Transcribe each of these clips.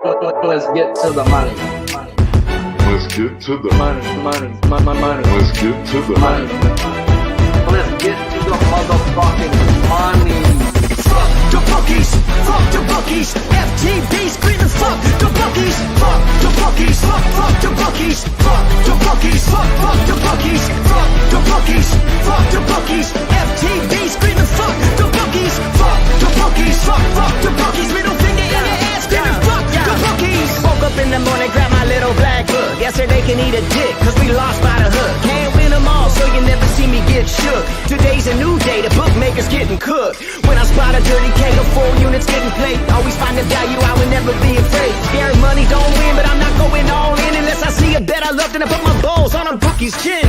Let's get to the money. Let's get to the Money. Let's get to the Money. Let's get to the motherfucking money. Fuck the bookies, fuck the bookies. FTV screaming fuck the bookies, fuck the bookies, fuck the bookies, fuck the bookies, fuck the bookies, fuck the bookies, fuck the bookies. FTV screaming fuck the bookies, fuck the bookies, fuck the bookies. Middle finger in your ass screaming fuck the bookies. Woke up in the morning, grab my little black book. Yesterday can eat a dick, cause we lost by the hook. Can't win them all, so you never see me get shook. Today's a new day, the bookmaker's getting cooked. When I spot a dirty K, the full units getting played. Always find the value, I would never be afraid. Scared money don't win, but I'm not going all in unless I see a bet I love, then I put my balls on a bookie's chin.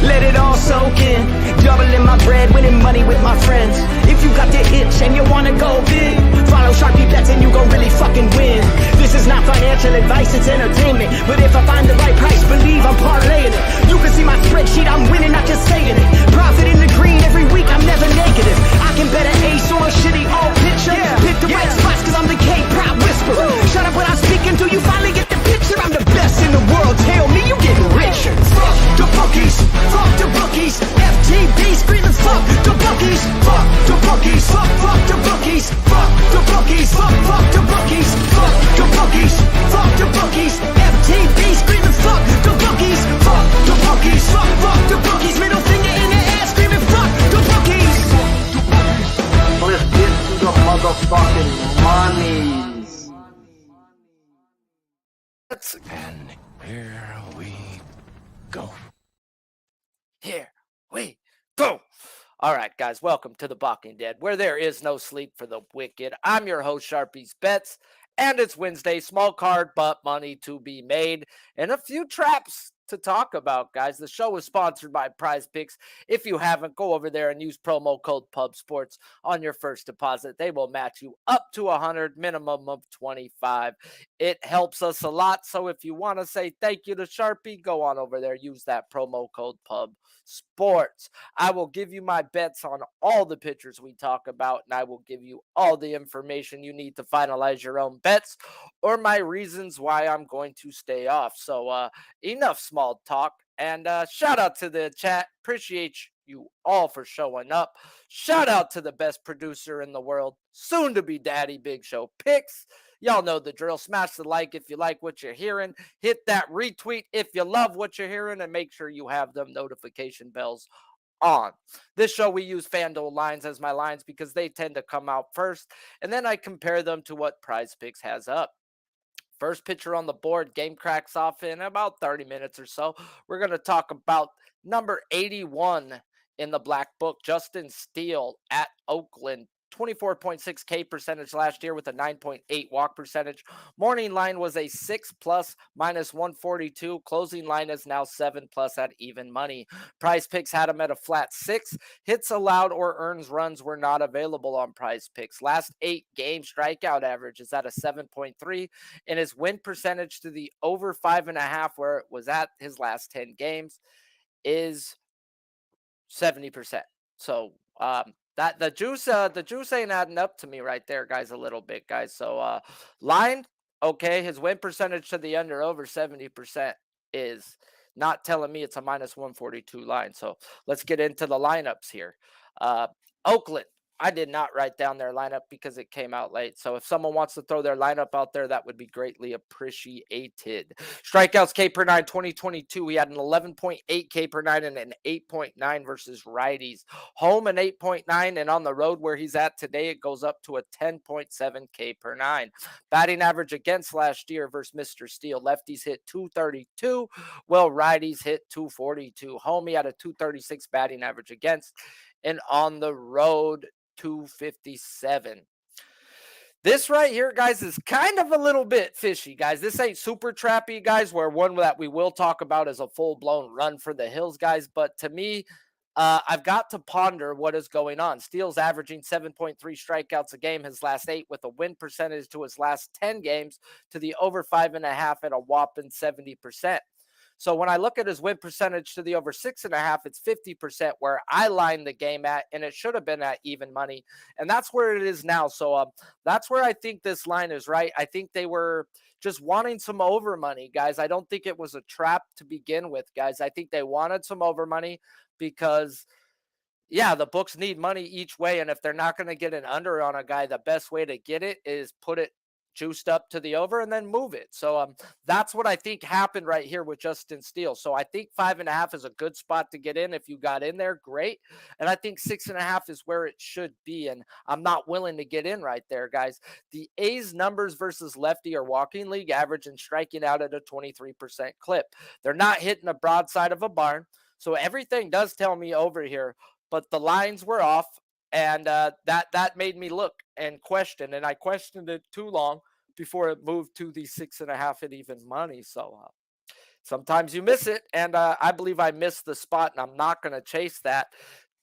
Let it all soak in, doubling my bread, winning money with my friends. If you got the itch and you wanna go big, follow Sharpie bets and you gon' really fucking win. This is not financial advice, it's entertainment. But if I find the right price, believe I'm parlaying it. You can see my spreadsheet, I'm winning, not just saying it. Profit in the green every week, I'm never negative. I can bet an ace or a shitty old picture. Pick the right spots cause I'm the K-pop whisperer. Shut up when I speak until you finally get the picture. I'm the best in the world, tell me you getting richer. Fuck the bookies, fuck the bookies. FTV screaming fuck the bookies, fuck the bookies, fuck the bookies, fuck the bookies, fuck the bookies, fuck the bookies, fuck the bookies. FTV screaming fuck the bookies, fuck the bookies, fuck the bookies. Middle finger in the ass screaming fuck the bookies. Let's get to the motherfucking monies. And here we go. Here we go. All right, guys, welcome to the Balking Dead, where there is no sleep for the wicked. I'm your host, Sharpie's Bets, and it's Wednesday. Small card, but money to be made, and a few traps to talk about, guys. The show is sponsored by PrizePicks. If you haven't, go over there and use promo code PUBSports on your first deposit. They will match you up to 100, minimum of 25. It helps us a lot, so if you want to say thank you to Sharpie, go on over there, use that promo code PUBSports. I will give you my bets on all the pitchers we talk about, and I will give you all the information you need to finalize your own bets or my reasons why I'm going to stay off. So enough small talk, and shout out to the chat. Appreciate you all for showing up. Shout out to the best producer in the world, soon to be daddy, Big Show Picks. Y'all know the drill. Smash the like if you like what you're hearing. Hit that retweet if you love what you're hearing, and make sure you have them notification bells on. This show, we use FanDuel lines as my lines because they tend to come out first, and then I compare them to what PrizePicks has up. First pitcher on the board, game cracks off in about 30 minutes or so. We're going to talk about number 81 in the black book, Justin Steele at Oakland. 24.6 K percentage last year with a 9.8 walk percentage. Morning line was a 6+ minus 142. Closing line is now 7+ at even money. PrizePicks had him at a flat 6. Hits allowed or earns runs were not available on PrizePicks. Last 8 games, strikeout average is at a 7.3, and his win percentage to the over 5.5, where it was at his last 10 games, is 70%. So, that the juice ain't adding up to me right there, guys, a little bit, guys. So line, okay, his win percentage to the under over 70% is not telling me it's a minus 142 line. So let's get into the lineups here. Oakland, I did not write down their lineup because it came out late. So if someone wants to throw their lineup out there, that would be greatly appreciated. Strikeouts K per 9, 2022. He had an 11.8 K per 9 and an 8.9 versus righties. Home an 8.9, and on the road where he's at today, it goes up to a 10.7 K per 9. Batting average against last year versus Mr. Steele. Lefties hit 232, while righties hit 242. Home, he had a 236 batting average against, and on the road, 257. This right here, guys, is kind of a little bit fishy, guys. This ain't super trappy, guys, where one that we will talk about is a full-blown run for the hills, guys. But to me, I've got to ponder what is going on. Steele's averaging 7.3 strikeouts a game his last 8, with a win percentage to his last 10 games to the over 5.5 at a whopping 70%. So when I look at his win percentage to the over 6.5, it's 50% where I line the game at, and it should have been at even money. And that's where it is now. So that's where I think this line is right. I think they were just wanting some over money, guys. I don't think it was a trap to begin with, guys. I think they wanted some over money because yeah, the books need money each way. And if they're not going to get an under on a guy, the best way to get it is put it juiced up to the over and then move it. So that's what I think happened right here with Justin Steele. So I think 5.5 is a good spot to get in. If you got in there, great. And I think 6.5 is where it should be. And I'm not willing to get in right there, guys. The A's numbers versus lefty are walking league average and striking out at a 23% clip. They're not hitting the broadside of a barn. So everything does tell me over here, but the lines were off, and that made me look and question, and I questioned it too long before it moved to the 6.5 at even money. So sometimes you miss it, and I believe I missed the spot, and I'm not going to chase that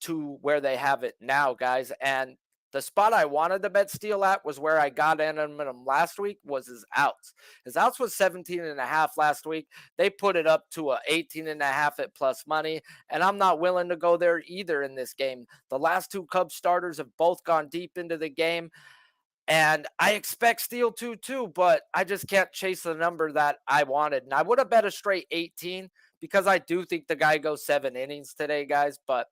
to where they have it now, guys. And the spot I wanted to bet Steele at was where I got in on him last week, was his outs. His outs was 17.5 last week. They put it up to a 18.5 at plus money, and I'm not willing to go there either in this game. The last two Cubs starters have both gone deep into the game, and I expect Steele to too, but I just can't chase the number that I wanted. And I would have bet a straight 18 because I do think the guy goes 7 innings today, guys, but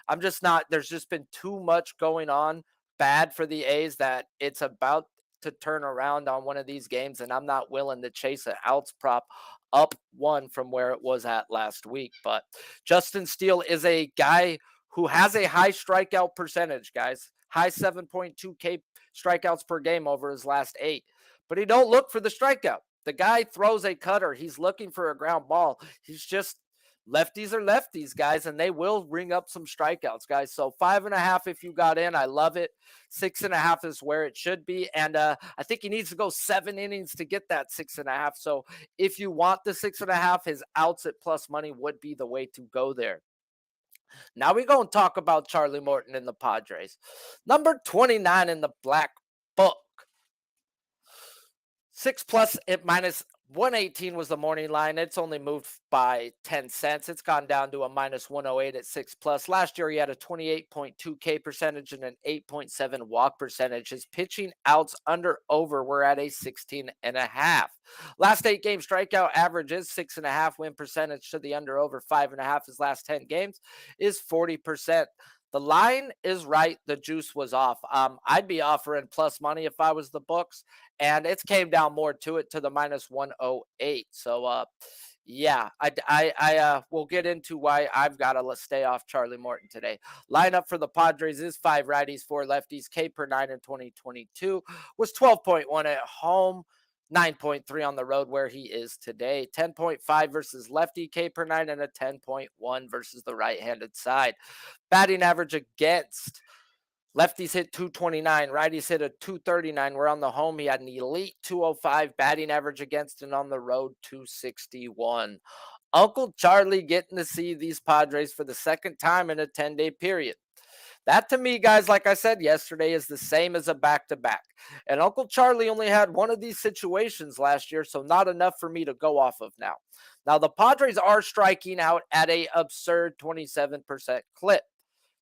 I'm just not. There's just been too much going on bad for the A's that it's about to turn around on one of these games, and I'm not willing to chase an outs prop up one from where it was at last week. But Justin Steele is a guy who has a high strikeout percentage, guys. High 7.2 K strikeouts per game over his last 8. But he don't look for the strikeout. The guy throws a cutter. He's looking for a ground ball. He's just lefties are lefties, guys, and they will ring up some strikeouts, guys. So 5.5 if you got in, I love it. 6.5 is where it should be, and I think he needs to go 7 innings to get that 6.5. So if you want the 6.5, his outs at plus money would be the way to go there. Now we go and talk about Charlie Morton and the Padres. Number 29 in the black book. 6+ at minus 118 was the morning line. It's only moved by 10 cents. It's gone down to a minus 108 at 6+. Last year, he had a 28.2 K percentage and an 8.7 walk percentage. His pitching outs under over were at a 16.5. Last 8 game strikeout average is 6.5. Win percentage to the under over 5.5. His last 10 games is 40%. The line is right. The juice was off. I'd be offering plus money if I was the books, and it's came down more to it to the minus 108. So, yeah, I will get into why I've got to stay off Charlie Morton today. Lineup for the Padres is 5 righties, 4 lefties. K per 9 in 2022 was 12.1 at home. 9.3 on the road where he is today. 10.5 versus lefty K per 9 and a 10.1 versus the right-handed side. Batting average against lefties hit 229, righties hit a 239. We're on the home. He had an elite 205 batting average against, and on the road 261. Uncle Charlie getting to see these Padres for the second time in a 10-day period. That to me, guys, like I said yesterday, is the same as a back-to-back. And Uncle Charlie only had one of these situations last year, so not enough for me to go off of now. Now, the Padres are striking out at an absurd 27% clip.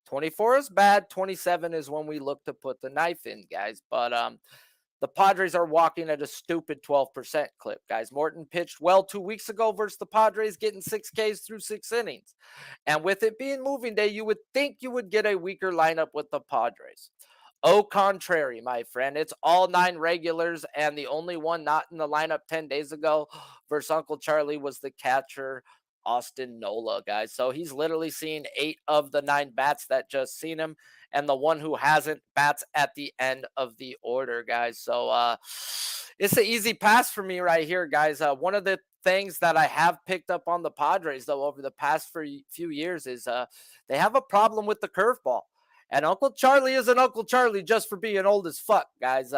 24 is bad. 27 is when we look to put the knife in, guys. But the Padres are walking at a stupid 12% clip, guys. Morton pitched well 2 weeks ago versus the Padres, getting 6 Ks through 6 innings. And with it being moving day, you would think you would get a weaker lineup with the Padres. Au contrary, my friend. It's all 9 regulars, and the only one not in the lineup 10 days ago versus Uncle Charlie was the catcher, Austin Nola, guys. So he's literally seen 8 of the 9 bats that just seen him, and the one who hasn't bats at the end of the order, guys. So it's an easy pass for me right here, guys. One of the things that I have picked up on the Padres, though, over the past few years is they have a problem with the curveball. And Uncle Charlie isn't Uncle Charlie just for being old as fuck, guys.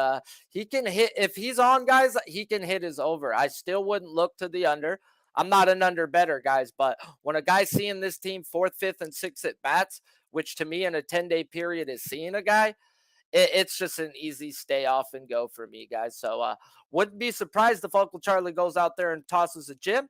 He can hit. If he's on, guys, he can hit his over. I still wouldn't look to the under. I'm not an under better, guys, but when a guy's seeing this team 4th, 5th, and 6th at bats, which to me in a 10-day period is seeing a guy, it's just an easy stay off and go for me, guys. So wouldn't be surprised if Uncle Charlie goes out there and tosses a gym.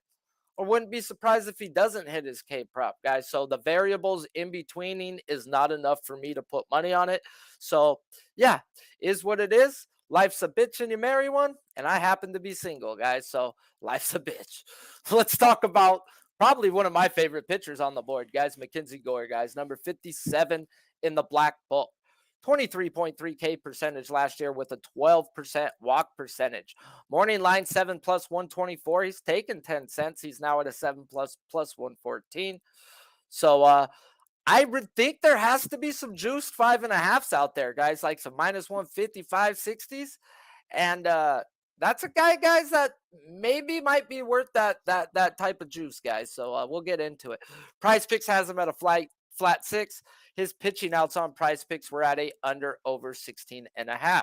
or wouldn't be surprised if he doesn't hit his K prop, guys. So the variables in betweening is not enough for me to put money on it. So yeah, is what it is. Life's a bitch and you marry one, and I happen to be single, guys. So life's a bitch. Let's talk about probably one of my favorite pitchers on the board, guys. Mackenzie Gore, guys, number 57 in the black book. 23.3K percentage last year with a 12% walk percentage. Morning line 7 plus 124. He's taken 10 cents. He's now at a 7 plus 114. So I would think there has to be some juiced 5.5s out there, guys, like some minus 155, 60s. And that's a guy, guys, that maybe might be worth that type of juice, guys. So we'll get into it. PrizePicks has him at a flat 6. His pitching outs on PrizePicks were at a under over 16.5.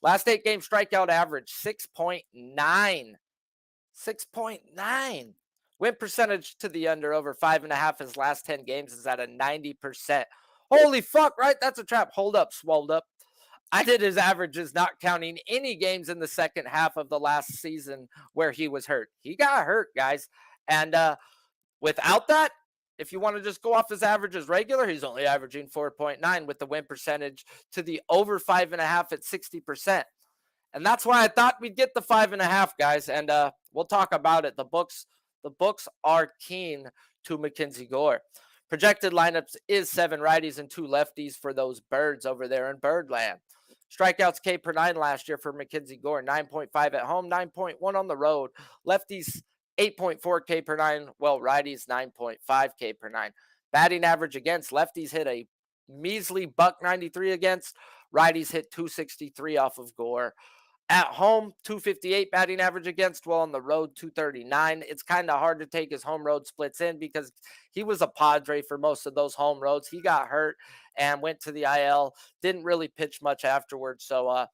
Last 8 game strikeout average 6.9. 6.9. Win percentage to the under over 5.5. His last 10 games is at a 90%. Holy fuck, right? That's a trap. Hold up, swolled up. I did his averages, not counting any games in the second half of the last season where he was hurt. He got hurt, guys. And without that, if you want to just go off his averages regular, he's only averaging 4.9 with the win percentage to the over 5.5 at 60%. And that's why I thought we'd get the 5.5, guys. And we'll talk about it. The books are keen to Mackenzie Gore. Projected lineups is 7 righties and 2 lefties for those birds over there in Birdland. Strikeouts K per 9 last year for Mackenzie Gore, 9.5 at home, 9.1 on the road. Lefties 8.4 K per 9, well, righties 9.5 K per 9. Batting average against, lefties hit a measly $193 against, righties hit 263 off of Gore. At home, 258 batting average against, while on the road, 239. It's kind of hard to take his home road splits in because he was a Padre for most of those home roads. He got hurt and went to the IL, didn't really pitch much afterwards. So,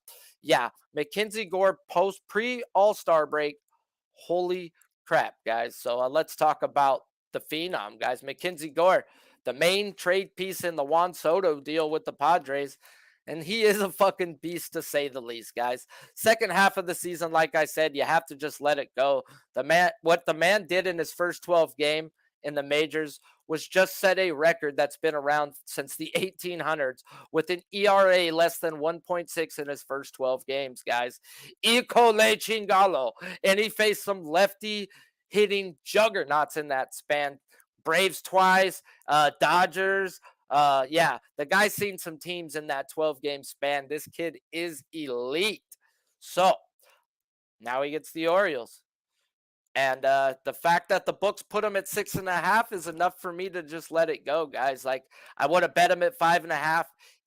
yeah, Mackenzie Gore pre-All-Star break, holy crap, guys. So let's talk about the Phenom, guys. Mackenzie Gore, the main trade piece in the Juan Soto deal with the Padres. And he is a fucking beast, to say the least, guys. Second half of the season, like I said, you have to just let it go. What the man did in his first 12 game in the majors was just set a record that's been around since the 1800s with an ERA less than 1.6 in his first 12 games, guys. Icole Chingalo. And he faced some lefty hitting juggernauts in that span. Braves twice, Dodgers. Yeah, the guy's seen some teams in that 12-game span. This kid is elite. So now he gets the Orioles. And the fact that the books put him at 6.5 is enough for me to just let it go, guys. Like, I would have bet him at 5.5,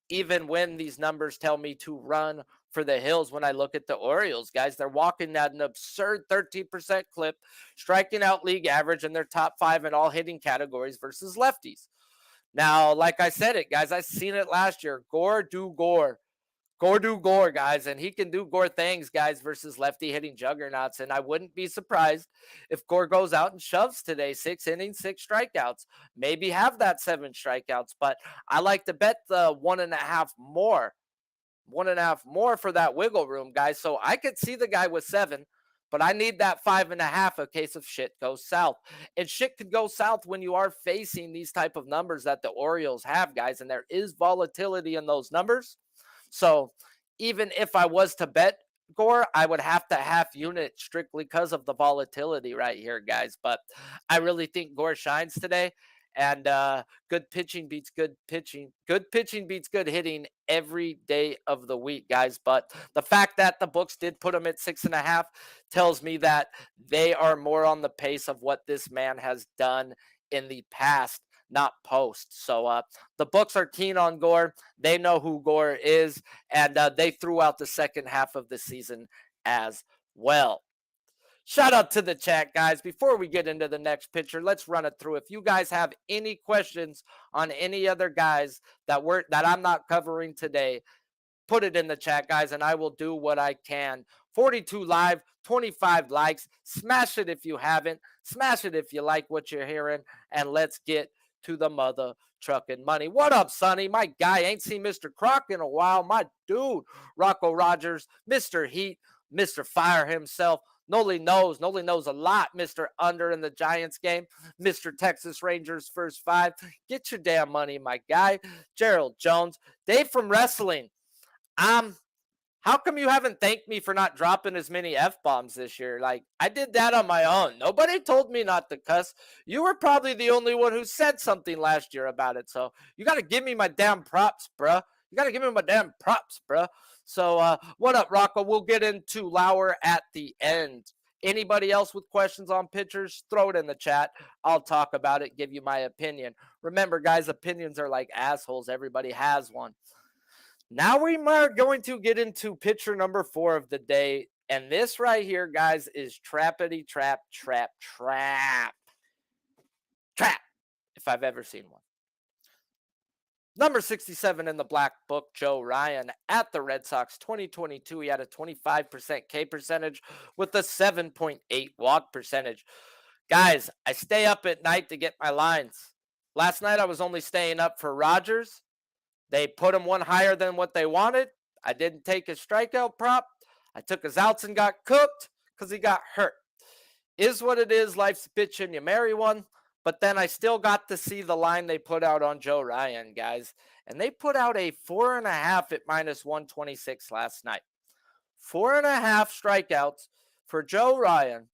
even when these numbers tell me to run for the hills. When I look at the Orioles, guys, they're walking at an absurd 13% clip, striking out league average, and they're top 5 in all hitting categories versus lefties. Now, like I said it, guys, I seen it last year. Gore do Gore. Gore do Gore, guys. And he can do Gore things, guys, versus lefty hitting juggernauts. And I wouldn't be surprised if Gore goes out and shoves today. 6 innings, 6 strikeouts. Maybe have that 7 strikeouts. But I like to bet the 1.5 more. 1.5 more for that wiggle room, guys. So I could see the guy with 7. But I need that 5.5 in case of shit goes south. And shit could go south when you are facing these type of numbers that the Orioles have, guys. And there is volatility in those numbers. So even if I was to bet Gore, I would have to half unit strictly because of the volatility right here, guys. But I really think Gore shines today. And good pitching beats good pitching. Good pitching beats good hitting every day of the week, guys. But the fact that the books did put him at 6.5 tells me that they are more on the pace of what this man has done in the past, not post. So the books are keen on Gore. They know who Gore is, and they threw out the second half of the season as well. Shout out to the chat, guys. Before we get into the next picture, let's run it through. If you guys have any questions on any other guys that I'm not covering today, put it in the chat, guys, and I will do what I can. 42 live, 25 likes. Smash it if you haven't. Smash it if you like what you're hearing, and let's get to the mother trucking money. What up, Sonny? My guy, ain't seen Mr. Croc in a while. My dude, Rocco Rogers, Mr. Heat, Mr. Fire himself, Noli knows a lot, Mr. Under in the Giants game, Mr. Texas Rangers first 5. Get your damn money, my guy. Gerald Jones, Dave from Wrestling. How come you haven't thanked me for not dropping as many F-bombs this year? Like, I did that on my own. Nobody told me not to cuss. You were probably the only one who said something last year about it. So you got to give me my damn props, bruh. You got to give me my damn props, bruh. So what up, Rocco? We'll get into Lauer at the end. Anybody else with questions on pitchers, throw it in the chat. I'll talk about it, give you my opinion. Remember, guys, opinions are like assholes. Everybody has one. Now we are going to get into pitcher number 4 of the day. And this right here, guys, is trappity trap, if I've ever seen one. Number 67 in the black book, Joe Ryan at the Red Sox 2022. He had a 25% K percentage with a 7.8 walk percentage. Guys, I stay up at night to get my lines. Last night I was only staying up for Rogers. They put him one higher than what they wanted. I didn't take his strikeout prop. I took his outs and got cooked because he got hurt. Is what it is. Life's a bitch and you marry one. But then I still got to see the line they put out on Joe Ryan, guys. And they put out a 4.5 at minus 126 last night. 4.5 strikeouts for Joe Ryan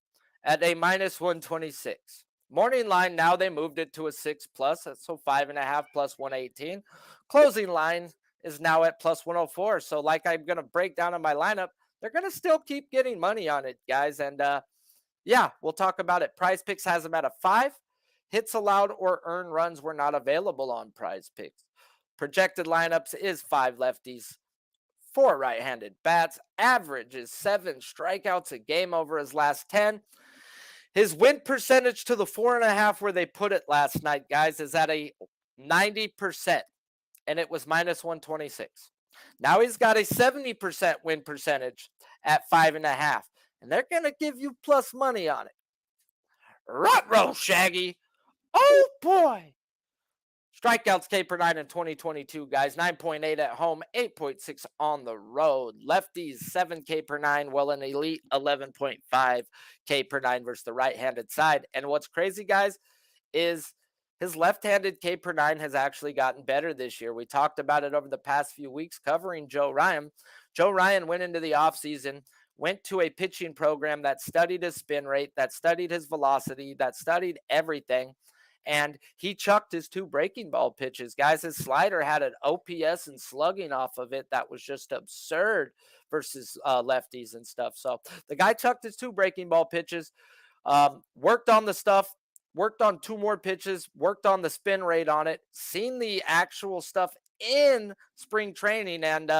at a minus 126. Morning line, now they moved it to a 6+, so 5.5 plus 118. Closing line is now at plus 104. So like I'm going to break down on my lineup, they're going to still keep getting money on it, guys. And yeah, we'll talk about it. PrizePicks has them at a 5. Hits allowed or earned runs were not available on PrizePicks. Projected lineups is 5 lefties, 4 right-handed bats. Average is 7 strikeouts a game over his last 10. His win percentage to the 4.5 where they put it last night, guys, is at a 90%, and it was minus 126. Now he's got a 70% win percentage at 5.5, and they're going to give you plus money on it. Ruh-roh, Shaggy. Oh, boy. Strikeouts K per 9 in 2022, guys. 9.8 at home, 8.6 on the road. Lefties, 7 K per 9, well, an elite 11.5 K per 9 versus the right-handed side. And what's crazy, guys, is his left-handed K per 9 has actually gotten better this year. We talked about it over the past few weeks covering Joe Ryan. Joe Ryan went into the offseason, went to a pitching program that studied his spin rate, that studied his velocity, that studied everything. And he chucked his 2 breaking ball pitches. Guys, his slider had an OPS and slugging off of it that was just absurd versus lefties and stuff. So the guy chucked his 2 breaking ball pitches, worked on the stuff, worked on 2 more pitches, worked on the spin rate on it, seen the actual stuff in spring training, and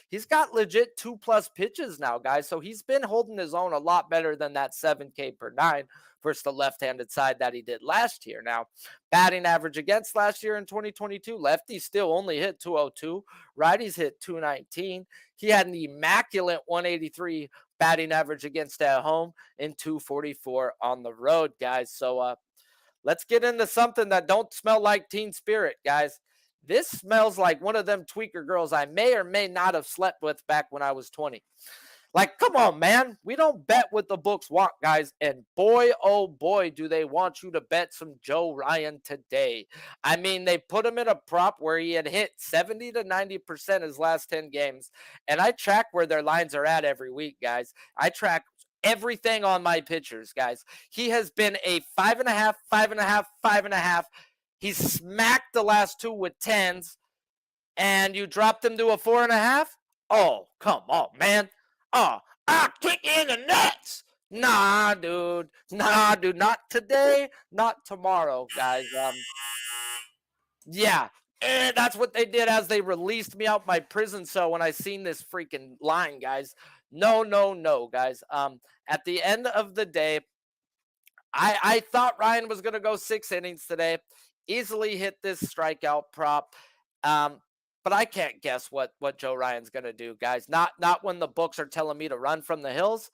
he's got legit 2+ pitches now, guys. So he's been holding his own a lot better than that 7 K per 9 versus the left-handed side that he did last year. Now, batting average against last year in 2022, lefties still only hit 202, righties hit 219. He had an immaculate 183 batting average against at home and 244 on the road, guys. So let's get into something that don't smell like Teen Spirit, guys. This smells like one of them tweaker girls I may or may not have slept with back when I was 20. Like, come on, man. We don't bet what the books want, guys. And boy, oh boy, do they want you to bet some Joe Ryan today. I mean, they put him in a prop where he had hit 70 to 90% his last 10 games. And I track where their lines are at every week, guys. I track everything on my pitchers, guys. He has been a 5.5, 5.5, 5.5. He smacked the last 2 with 10s. And you dropped him to a 4.5? Oh, come on, man. Oh, I'll kick you in the nuts. Nah, dude. Nah, dude. Not today. Not tomorrow, guys. Yeah. And that's what they did as they released me out my prison cell when I seen this freaking line, guys. No, no, no, guys. At the end of the day, I thought Ryan was going to go 6 innings today. Easily hit this strikeout prop. But I can't guess what Joe Ryan's going to do, guys. Not when the books are telling me to run from the hills.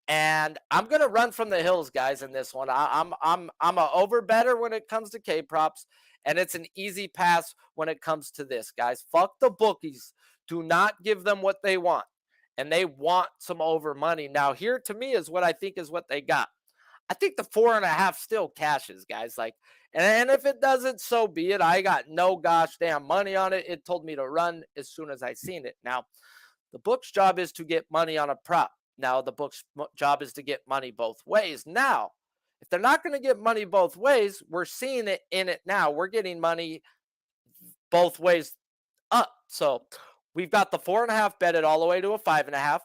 And I'm going to run from the hills, guys, in this one. I'm a over better when it comes to K props, and it's an easy pass when it comes to this, guys. Fuck the bookies. Do not give them what they want. and they want some over money. Now, here to me is what I think is what they got. I think the 4.5 still cashes, guys. Like, and if it doesn't, so be it. I got no gosh damn money on it. It told me to run as soon as I seen it. Now, the book's job is to get money on a prop. Now, the book's job is to get money both ways. Now, if they're not going to get money both ways, we're seeing it in it now. We're getting money both ways up. So we've got the 4.5 betted all the way to a 5.5.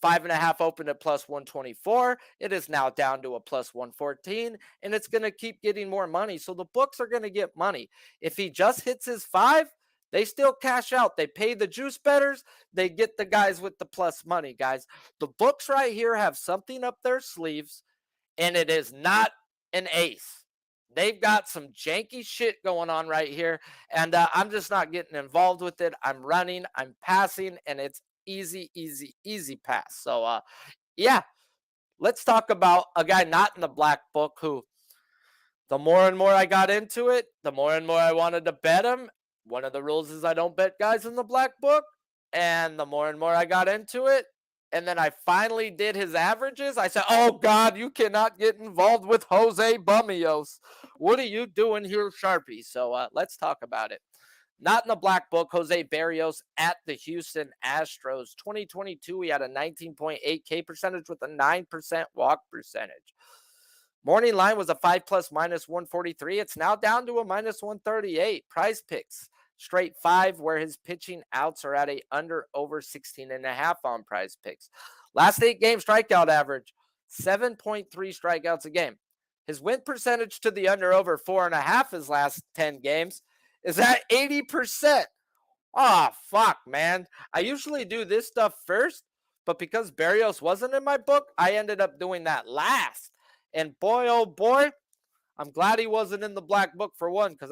5.5 opened at plus 124. It is now down to a plus 114, and it's going to keep getting more money. So the books are going to get money. If he just hits his 5, they still cash out. They pay the juice bettors. They get the guys with the plus money, guys. The books right here have something up their sleeves, and it is not an ace. They've got some janky shit going on right here, and I'm just not getting involved with it. I'm running, I'm passing, and it's easy, easy, easy pass. So, yeah, let's talk about a guy not in the black book who the more and more I got into it, the more and more I wanted to bet him. One of the rules is I don't bet guys in the black book, and the more and more I got into it, and then I finally did his averages, I said, oh, God, you cannot get involved with Jose Bamios. What are you doing here, Sharpie? So let's talk about it. Not in the black book, Jose Barrios at the Houston Astros. 2022, he had a 19.8 K percentage with a 9% walk percentage. Morning line was a 5+ minus 143. It's now down to a minus 138. PrizePicks, straight 5, where his pitching outs are at a under over 16.5 on PrizePicks. Last 8 game strikeout average, 7.3 strikeouts a game. His win percentage to the under over 4.5 his last 10 games is at 80%. Oh, fuck, man. I usually do this stuff first, but because Barrios wasn't in my book, I ended up doing that last. And boy, oh boy, I'm glad he wasn't in the black book for one, because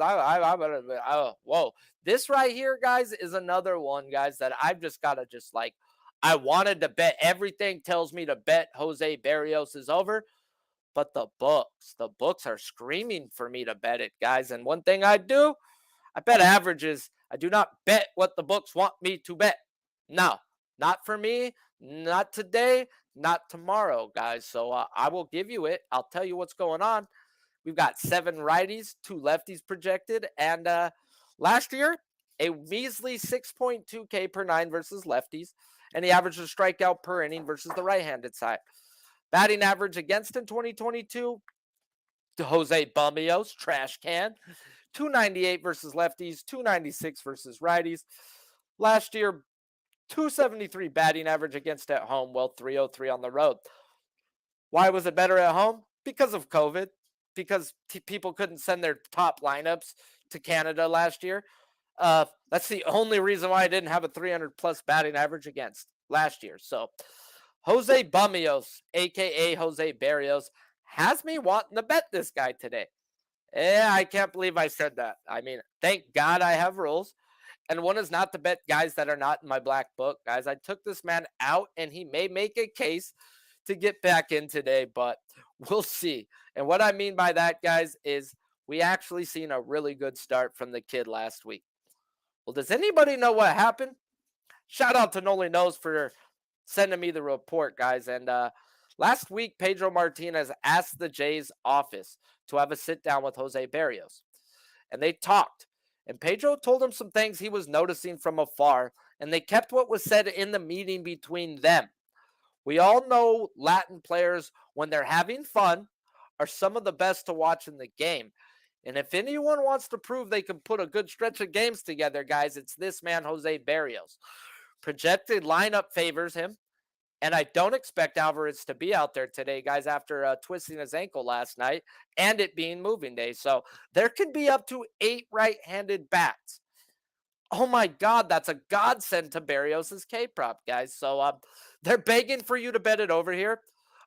whoa. This right here, guys, is another one, guys, that I've just got to just like, I wanted to bet. Everything tells me to bet Jose Barrios is over, but the books are screaming for me to bet it, guys. And one thing I do, I bet averages. I do not bet what the books want me to bet. No, not for me, not today, not tomorrow, guys. So I will give you it. I'll tell you what's going on. We've got 7 righties, 2 lefties projected. And last year, a measly 6.2 K per 9 versus lefties. And he averaged a strikeout per inning versus the right-handed side. Batting average against in 2022, Jose Bamios, trash can. 298 versus lefties, 296 versus righties. Last year, 273 batting average against at home, well, 303 on the road. Why was it better at home? Because of COVID. Because people couldn't send their top lineups to Canada last year. That's the only reason why I didn't have a 300-plus batting average against last year. So, Jose Bamios, a.k.a. Jose Barrios, has me wanting to bet this guy today. Yeah, I can't believe I said that. I mean, thank God I have rules. And one is not to bet guys that are not in my black book. Guys, I took this man out, and he may make a case to get back in today, but we'll see. And what I mean by that, guys, is we actually seen a really good start from the kid last week. Well, does anybody know what happened? Shout out to Noli Knows for sending me the report, guys. And last week, Pedro Martinez asked the Jays office to have a sit down with Jose Barrios. And they talked. And Pedro told him some things he was noticing from afar. And they kept what was said in the meeting between them. We all know Latin players, when they're having fun, are some of the best to watch in the game. And if anyone wants to prove they can put a good stretch of games together, guys, it's this man, Jose Barrios. Projected lineup favors him. And I don't expect Alvarez to be out there today, guys, after twisting his ankle last night and it being moving day. So there can be up to 8 right-handed bats. Oh, my God, that's a godsend to Barrios' K-prop, guys. So they're begging for you to bet it over here,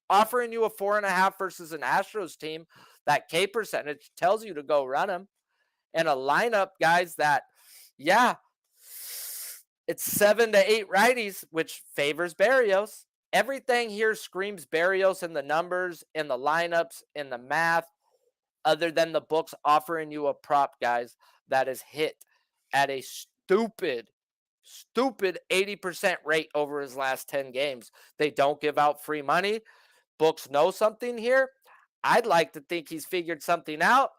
offering you a 4.5 versus an Astros team. That K percentage tells you to go run them. And a lineup, guys, that, yeah, it's 7 to 8 righties, which favors Barrios. Everything here screams Barrios in the numbers, in the lineups, in the math, other than the books offering you a prop, guys, that is hit at a stupid stupid 80% rate over his last 10 games. They don't give out free money. Books know something here. I'd like to think he's figured something out.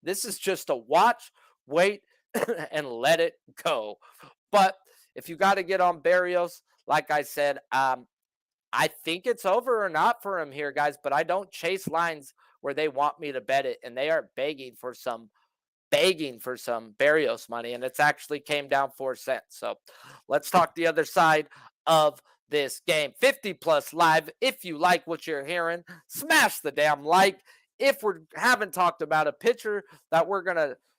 This is just a watch, wait, and let it go. But if you got to get on Berrios, like I said, I think it's over or not for him here, guys. But I don't chase lines where they want me to bet it, and they are begging for some Berrios money, and it's actually came down 4 cents. So let's talk the other side of this game. 50 plus live. If you like what you're hearing, smash the damn like. If we haven't talked about a pitcher that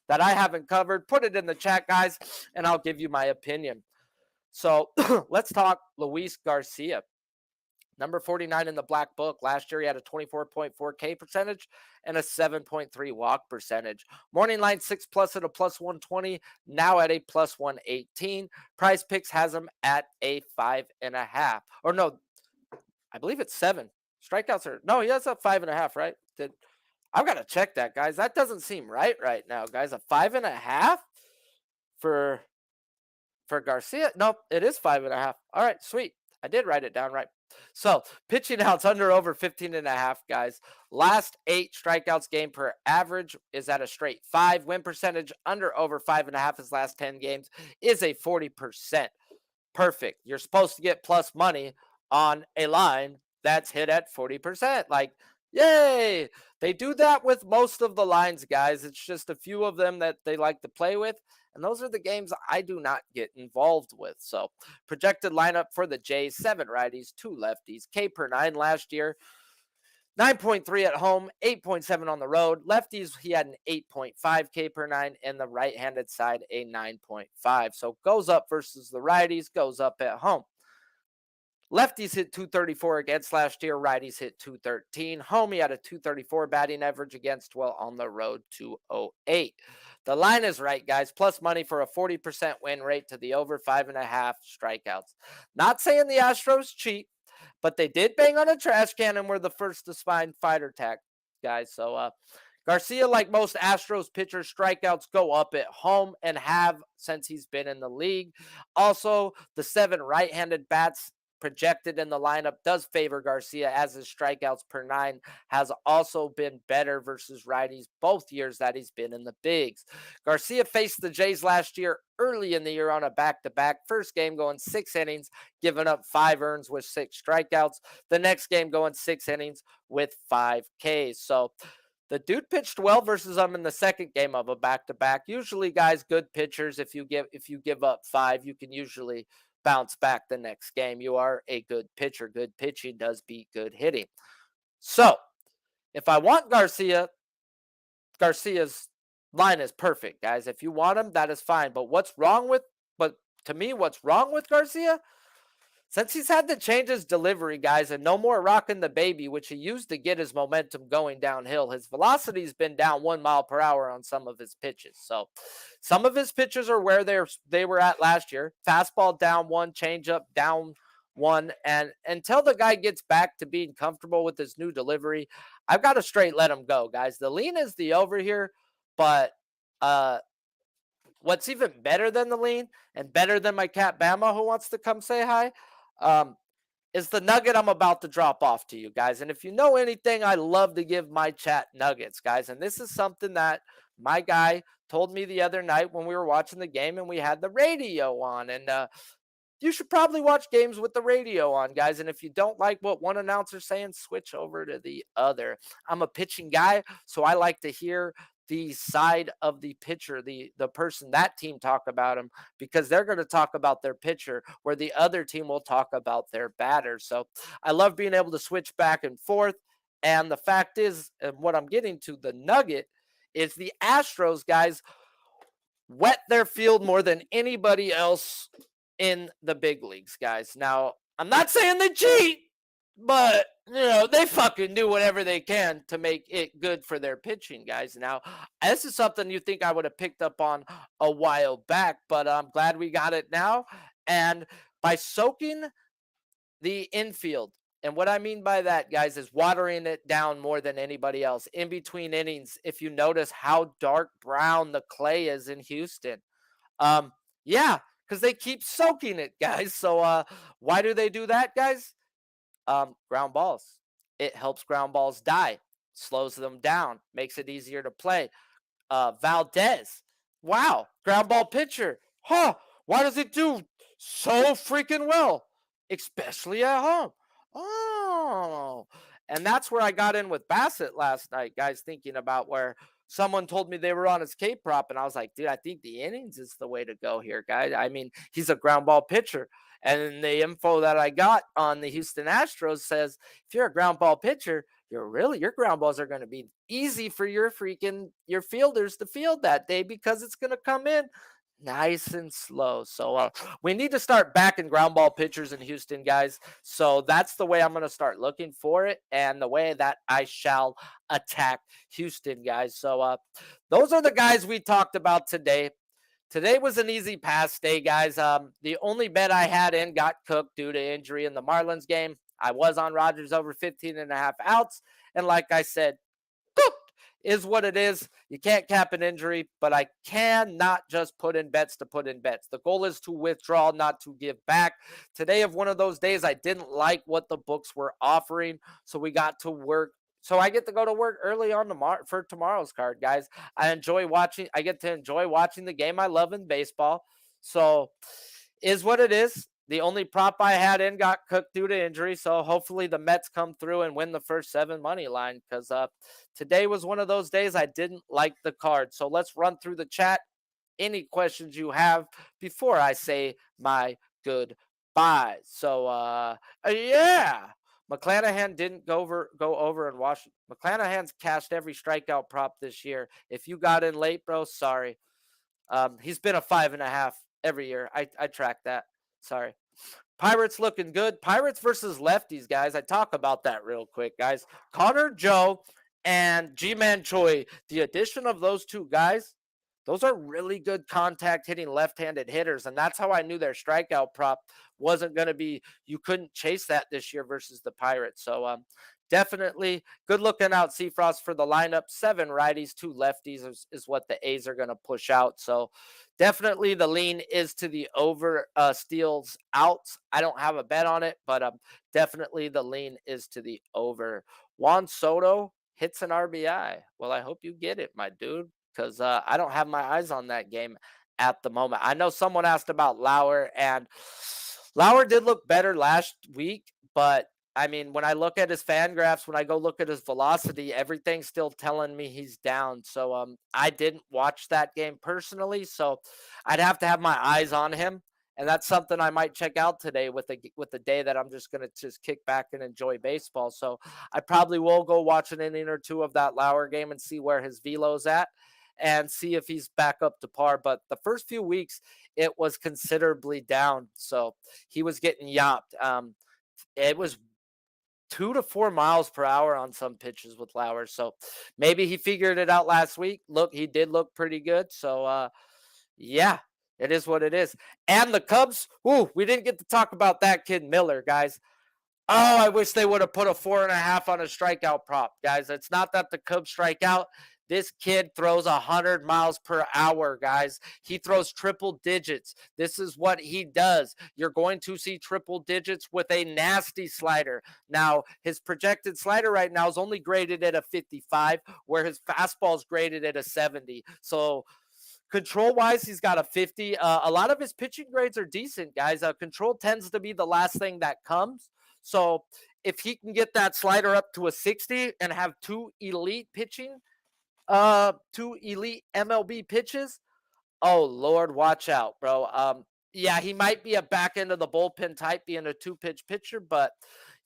I haven't covered, put it in the chat, guys, and I'll give you my opinion. So let's talk Luis Garcia. Number 49 in the black book. Last year, he had a 24.4 K percentage and a 7.3 walk percentage. Morning line 6+ at a +120, now at a +118. PrizePicks has him at a 5.5. Or no, I believe it's 7. Strikeouts are, no, he has a 5.5, right? I've got to check that, guys. That doesn't seem right now, guys. A 5.5 for Garcia? Nope, it is 5.5. All right, sweet. I did write it down right. So pitching outs under over 15.5, guys. Last 8 strikeouts game per average is at a straight 5. Win percentage under over 5.5 his last 10 games is a 40%. Perfect. You're supposed to get plus money on a line that's hit at 40%. Like, yay! They do that with most of the lines, guys. It's just a few of them that they like to play with. And those are the games I do not get involved with. So projected lineup for the Jays, 7 righties, 2 lefties, K per 9 last year, 9.3 at home, 8.7 on the road. Lefties, he had an 8.5 K per 9, and the right-handed side, a 9.5. So goes up versus the righties, goes up at home. Lefties hit 234 against last year. Righties hit 213. Home, he had a 234 batting average against, while on the road, 208. The line is right, guys. Plus money for a 40% win rate to the over 5.5 strikeouts. Not saying the Astros cheat, but they did bang on a trash can and were the first to find fighter attack, guys. So Garcia, like most Astros pitchers, strikeouts go up at home and have since he's been in the league. Also, the 7 right-handed bats projected in the lineup does favor Garcia, as his strikeouts per 9 has also been better versus righties both years that he's been in the bigs. Garcia faced the Jays last year early in the year on a back-to-back. First game going 6 innings, giving up 5 earns with 6 strikeouts. The next game going 6 innings with 5 Ks. So the dude pitched well versus them in the second game of a back-to-back. Usually, guys, good pitchers, if you give up 5, you can usually bounce back the next game. You are a good pitcher. Good pitching does beat good hitting. So if I want Garcia's line is perfect, guys. If you want him, that is fine. But to me, what's wrong with Garcia? Since he's had to change his delivery, guys, and no more rocking the baby, which he used to get his momentum going downhill, his velocity's been down 1 mile per hour on some of his pitches. So some of his pitches are where they were at last year. Fastball down 1, changeup down 1. And until the guy gets back to being comfortable with his new delivery, I've got to straight let him go, guys. The lean is the over here, but what's even better than the lean and better than my cat Bama, who wants to come say hi, is the nugget I'm about to drop off to you guys. And if you know anything, I love to give my chat nuggets, guys. And this is something that my guy told me the other night when we were watching the game and we had the radio on. And you should probably watch games with the radio on, guys. And if you don't like what one announcer's saying, switch over to the other. I'm a pitching guy, so I like to hear the side of the pitcher, the person, that team talk about him, because they're going to talk about their pitcher, where the other team will talk about their batter. So I love being able to switch back and forth. And the fact is, and what I'm getting to, the nugget, is the Astros, guys, wet their field more than anybody else in the big leagues, guys. Now, I'm not saying they cheat, but, they fucking do whatever they can to make it good for their pitching, guys. Now, this is something you think I would have picked up on a while back, but I'm glad we got it now. And by soaking the infield, and what I mean by that, guys, is watering it down more than anybody else. In between innings, if you notice how dark brown the clay is in Houston. Yeah, because they keep soaking it, guys. So why do they do that, guys? Ground balls. It helps ground balls die, slows them down, makes it easier to play. Valdez. Wow, ground ball pitcher. Huh? Why does it do so freaking well, especially at home? Oh, and that's where I got in with Bassett last night, guys. Thinking about where someone told me they were on his K prop, and I was like, dude, I think the innings is the way to go here, guys. I mean, he's a ground ball pitcher. And the info that I got on the Houston Astros says if you're a ground ball pitcher, your ground balls are going to be easy for your fielders to field that day because it's going to come in nice and slow. So we need to start backing ground ball pitchers in Houston, guys. So that's the way I'm going to start looking for it and the way that I shall attack Houston, guys. So those are the guys we talked about today. Today was an easy pass day, guys. The only bet I had in got cooked due to injury in the Marlins game. I was on Rogers over 15.5 outs. And like I said, cooked is what it is. You can't cap an injury, but I cannot just put in bets to put in bets. The goal is to withdraw, not to give back. Today of one of those days, I didn't like what the books were offering. So we got to work. So I get to go to work early on for tomorrow's card, guys. I get to enjoy watching the game I love in baseball. So is what it is. The only prop I had in got cooked due to injury. So hopefully the Mets come through and win the first 7 money line because today was one of those days I didn't like the card. So let's run through the chat. Any questions you have before I say my goodbyes. So yeah. McClanahan didn't go over and watch. McClanahan's cashed every strikeout prop this year. If you got in late, bro, sorry. He's been a 5.5 every year. I track that. Sorry. Pirates looking good. Pirates versus lefties, guys. I talk about that real quick, guys. Connor Joe and G-Man Choi. The addition of those two guys, those are really good contact hitting left-handed hitters, and that's how I knew their strikeout prop wasn't going to be, you couldn't chase that this year versus the Pirates. So definitely good looking out, Seafrost, for the lineup. 7 righties, 2 lefties is what the A's are going to push out. So definitely the lean is to the over steals outs. I don't have a bet on it, but definitely the lean is to the over. Juan Soto hits an RBI. Well, I hope you get it, my dude, because I don't have my eyes on that game at the moment. I know someone asked about Lauer, and Lauer did look better last week, but I mean, when I look at his fan graphs, when I go look at his velocity, everything's still telling me he's down. So I didn't watch that game personally, so I'd have to have my eyes on him. And that's something I might check out today with the day that I'm just going to just kick back and enjoy baseball. So I probably will go watch an inning or two of that Lauer game and see where his velo's at and see if he's back up to par. But the first few weeks, it was considerably down. So he was getting yapped. It was 2 to 4 miles per hour on some pitches with Lauer. So maybe he figured it out last week. Look, he did look pretty good. So yeah, it is what it is. And the Cubs, we didn't get to talk about that kid Miller, guys. Oh, I wish they would have put a 4.5 on a strikeout prop, guys. It's not that the Cubs strike out. This kid throws 100 miles per hour, guys. He throws triple digits. This is what he does. You're going to see triple digits with a nasty slider. Now, his projected slider right now is only graded at a 55, where his fastball is graded at a 70. So control-wise, he's got a 50. A lot of his pitching grades are decent, guys. Control tends to be the last thing that comes. So if he can get that slider up to a 60 and have 2 elite pitching, 2 elite MLB pitches, oh Lord, watch out, bro. Yeah, he might be a back end of the bullpen type, being a 2-pitch pitcher, but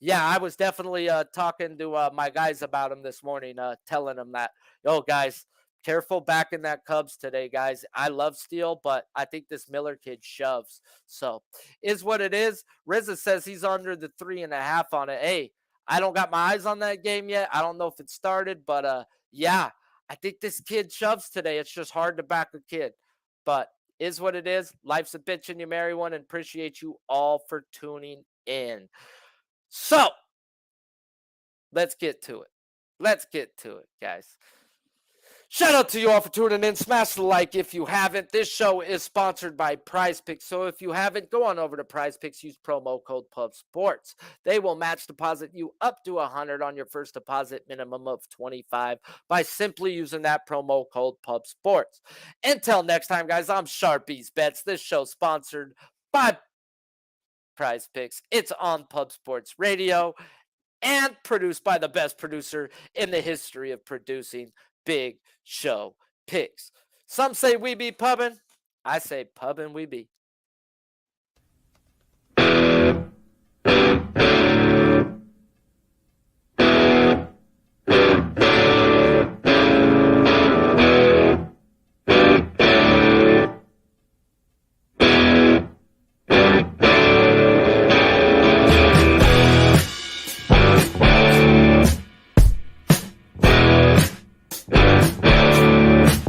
yeah, I was definitely talking to my guys about him this morning, telling them that, yo, guys, careful backing that Cubs today, guys. I love Steele, but I think this Miller kid shoves. So is what it is. Rizza says he's under the 3.5 on it. Hey, I don't got my eyes on that game yet. I don't know if it started, but yeah, I think this kid shoves today. It's just hard to back a kid, but is what it is. Life's a bitch and you marry one, and appreciate you all for tuning in. So let's get to it. Let's get to it, guys. Shout out to you all for tuning in. Smash the like if you haven't. This show is sponsored by PrizePicks. So if you haven't, go on over to PrizePicks. Use promo code PubSports. They will match deposit you up to $100 on your first deposit minimum of $25 by simply using that promo code PubSports. Until next time, guys, I'm Sharpie's Bets. This show sponsored by PrizePicks. It's on Pub Sports Radio and produced by the best producer in the history of producing big show picks. Some say we be pubbing. I say pubbing we be.